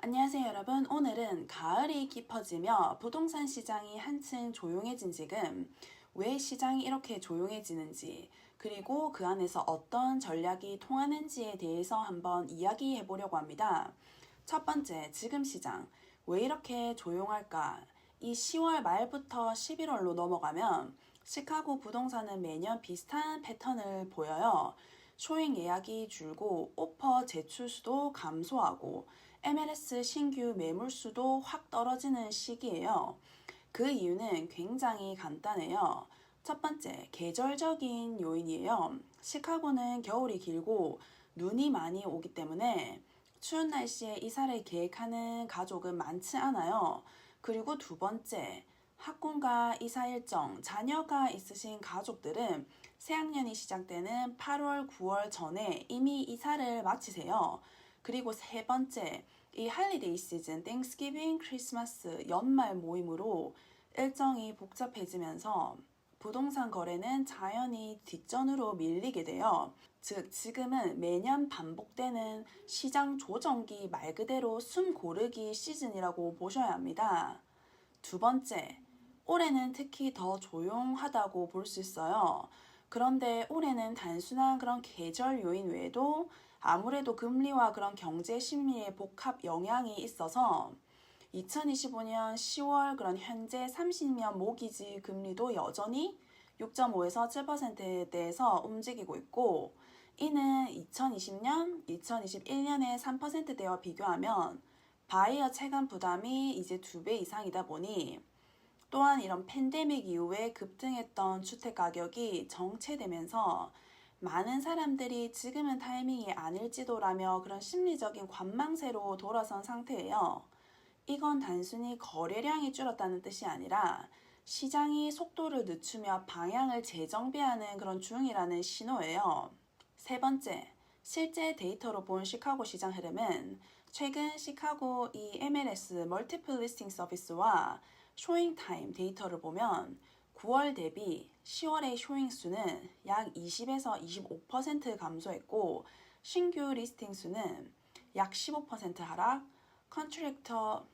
안녕하세요 여러분. 오늘은 가을이 깊어지며 부동산 시장이 한층 조용해진 지금 왜 시장이 이렇게 조용해지는지 그리고 그 안에서 어떤 전략이 통하는지에 대해서 한번 이야기해 보려고 합니다. 첫 번째, 지금 시장 왜 이렇게 조용할까? 이 10월 말부터 11월로 넘어가면 시카고 부동산은 매년 비슷한 패턴을 보여요. 쇼잉 예약이 줄고 오퍼 제출 수도 감소하고 MLS 신규 매물 수도 확 떨어지는 시기예요. 그 이유는 굉장히 간단해요. 첫 번째, 계절적인 요인이에요. 시카고는 겨울이 길고 눈이 많이 오기 때문에 추운 날씨에 이사를 계획하는 가족은 많지 않아요. 그리고 두 번째, 학군과 이사 일정, 자녀가 있으신 가족들은 새학년이 시작되는 8월, 9월 전에 이미 이사를 마치세요. 그리고 세 번째, 이 할리데이 시즌, 땡스기빙, 크리스마스, 연말 모임으로 일정이 복잡해지면서 부동산 거래는 자연히 뒷전으로 밀리게 돼요. 즉, 지금은 매년 반복되는 시장 조정기 말 그대로 숨 고르기 시즌이라고 보셔야 합니다. 두 번째, 올해는 특히 더 조용하다고 볼 수 있어요. 그런데 올해는 단순한 그런 계절 요인 외에도 아무래도 금리와 그런 경제 심리의 복합 영향이 있어서 2025년 10월 그런 현재 30년 모기지 금리도 여전히 6.5에서 7%대에서 움직이고 있고, 이는 2020년, 2021년의 3%대와 비교하면 바이어 체감 부담이 이제 2배 이상이다 보니, 또한 이런 팬데믹 이후에 급등했던 주택 가격이 정체되면서 많은 사람들이 지금은 타이밍이 아닐지도라며 그런 심리적인 관망세로 돌아선 상태예요. 이건 단순히 거래량이 줄었다는 뜻이 아니라 시장이 속도를 늦추며 방향을 재정비하는 그런 중이라는 신호예요. 세 번째, 실제 데이터로 본 시카고 시장 흐름은 최근 시카고 이 MLS 멀티플 리스팅 서비스와 쇼잉 타임 데이터를 보면 9월 대비 10월의 쇼잉 수는 약 20에서 25% 감소했고, 신규 리스팅 수는 약 15% 하락, 컨트랙터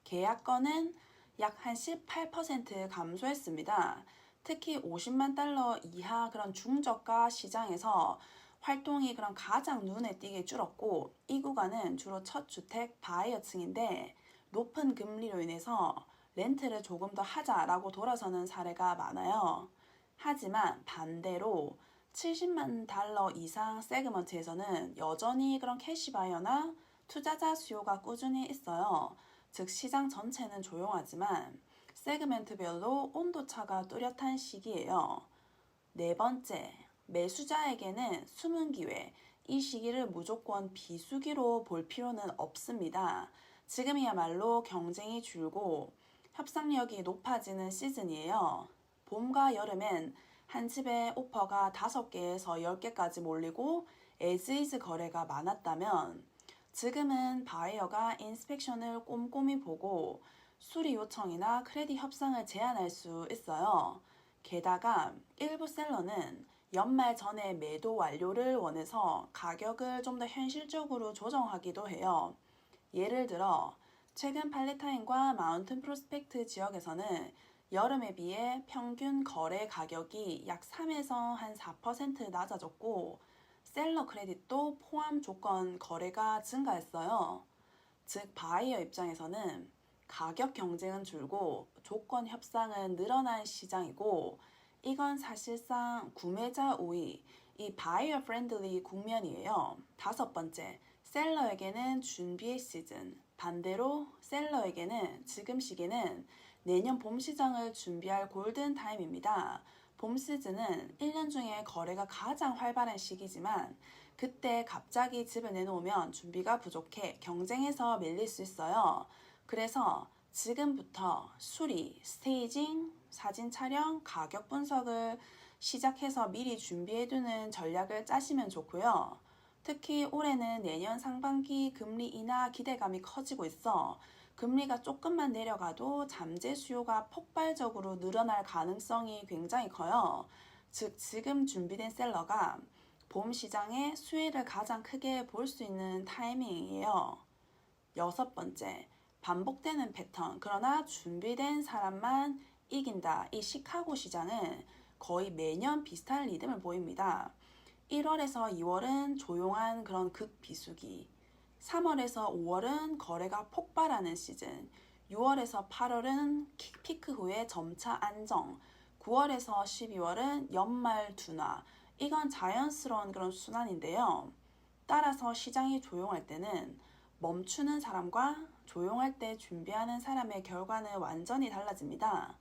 계약 건은 약 한 18% 감소했습니다. 특히 50만 달러 이하 그런 중저가 시장에서 활동이 그런 가장 눈에 띄게 줄었고, 이 구간은 주로 첫 주택 바이어층인데 높은 금리로 인해서 렌트를 조금 더 하자라고 돌아서는 사례가 많아요. 하지만 반대로 70만 달러 이상 세그먼트에서는 여전히 그런 캐시바이어나 투자자 수요가 꾸준히 있어요. 즉 시장 전체는 조용하지만 세그멘트별로 온도차가 뚜렷한 시기예요. 네 번째, 매수자에게는 숨은 기회, 이 시기를 무조건 비수기로 볼 필요는 없습니다. 지금이야말로 경쟁이 줄고 협상력이 높아지는 시즌이에요. 봄과 여름엔 한 집에 오퍼가 5개에서 10개까지 몰리고 에즈이즈 거래가 많았다면, 지금은 바이어가 인스펙션을 꼼꼼히 보고 수리 요청이나 크레딧 협상을 제안할 수 있어요. 게다가 일부 셀러는 연말 전에 매도 완료를 원해서 가격을 좀 더 현실적으로 조정하기도 해요. 예를 들어 최근 팔레타인과 마운튼 프로스펙트 지역에서는 여름에 비해 평균 거래 가격이 약 3에서 한 4% 낮아졌고, 셀러 크레딧도 포함 조건 거래가 증가했어요. 즉 바이어 입장에서는 가격 경쟁은 줄고 조건 협상은 늘어난 시장이고, 이건 사실상 구매자 우위, 이 바이어 프렌들리 국면이에요. 다섯 번째, 셀러에게는 준비의 시즌. 반대로 셀러에게는 지금 시기는 내년 봄 시장을 준비할 골든 타임입니다. 봄 시즌은 1년 중에 거래가 가장 활발한 시기지만, 그때 갑자기 집을 내놓으면 준비가 부족해 경쟁에서 밀릴 수 있어요. 그래서 지금부터 수리, 스테이징, 사진 촬영, 가격 분석을 시작해서 미리 준비해두는 전략을 짜시면 좋고요. 특히 올해는 내년 상반기 금리 인하 기대감이 커지고 있어 금리가 조금만 내려가도 잠재 수요가 폭발적으로 늘어날 가능성이 굉장히 커요. 즉 지금 준비된 셀러가 봄 시장의 수혜를 가장 크게 볼 수 있는 타이밍이에요. 6번째, 반복되는 패턴, 그러나 준비된 사람만 이긴다. 이 시카고 시장은 거의 매년 비슷한 리듬을 보입니다. 1월에서 2월은 조용한 그런 극비수기, 3월에서 5월은 거래가 폭발하는 시즌, 6월에서 8월은 피크 후에 점차 안정, 9월에서 12월은 연말 둔화. 이건 자연스러운 그런 순환인데요. 따라서 시장이 조용할 때는 멈추는 사람과 조용할 때 준비하는 사람의 결과는 완전히 달라집니다.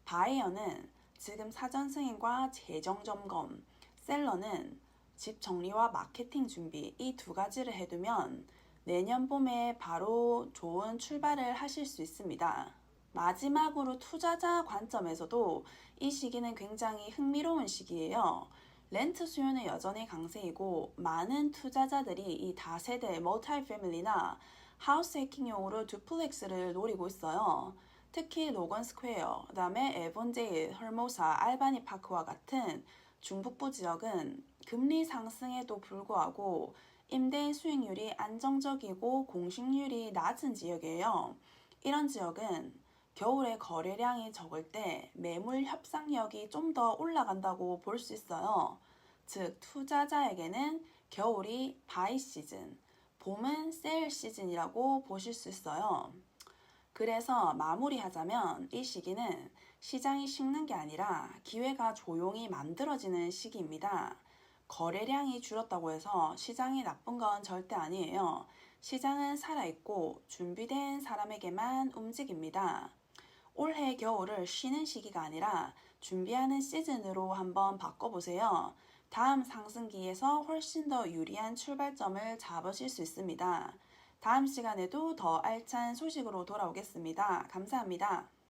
바이어는 지금 사전 승인과 재정 점검, 셀러는 집 정리와 마케팅 준비, 이 두 가지를 해두면 내년 봄에 바로 좋은 출발을 하실 수 있습니다. 마지막으로 투자자 관점에서도 이 시기는 굉장히 흥미로운 시기예요. 렌트 수요는 여전히 강세이고 많은 투자자들이 이 다세대 멀티패밀리나 하우스 해킹용으로 듀플렉스를 노리고 있어요. 특히 로건 스퀘어, 그 다음에 에본제일, 헐모사, 알바니 파크와 같은 중북부 지역은 금리 상승에도 불구하고 임대 수익률이 안정적이고 공실률이 낮은 지역이에요. 이런 지역은 겨울에 거래량이 적을 때 매물 협상력이 좀 더 올라간다고 볼 수 있어요. 즉, 투자자에게는 겨울이 바이 시즌, 봄은 셀 시즌이라고 보실 수 있어요. 그래서 마무리하자면 이 시기는 시장이 식는 게 아니라 기회가 조용히 만들어지는 시기입니다. 거래량이 줄었다고 해서 시장이 나쁜 건 절대 아니에요. 시장은 살아있고 준비된 사람에게만 움직입니다. 올해 겨울을 쉬는 시기가 아니라 준비하는 시즌으로 한번 바꿔보세요. 다음 상승기에서 훨씬 더 유리한 출발점을 잡으실 수 있습니다. 다음 시간에도 더 알찬 소식으로 돌아오겠습니다. 감사합니다.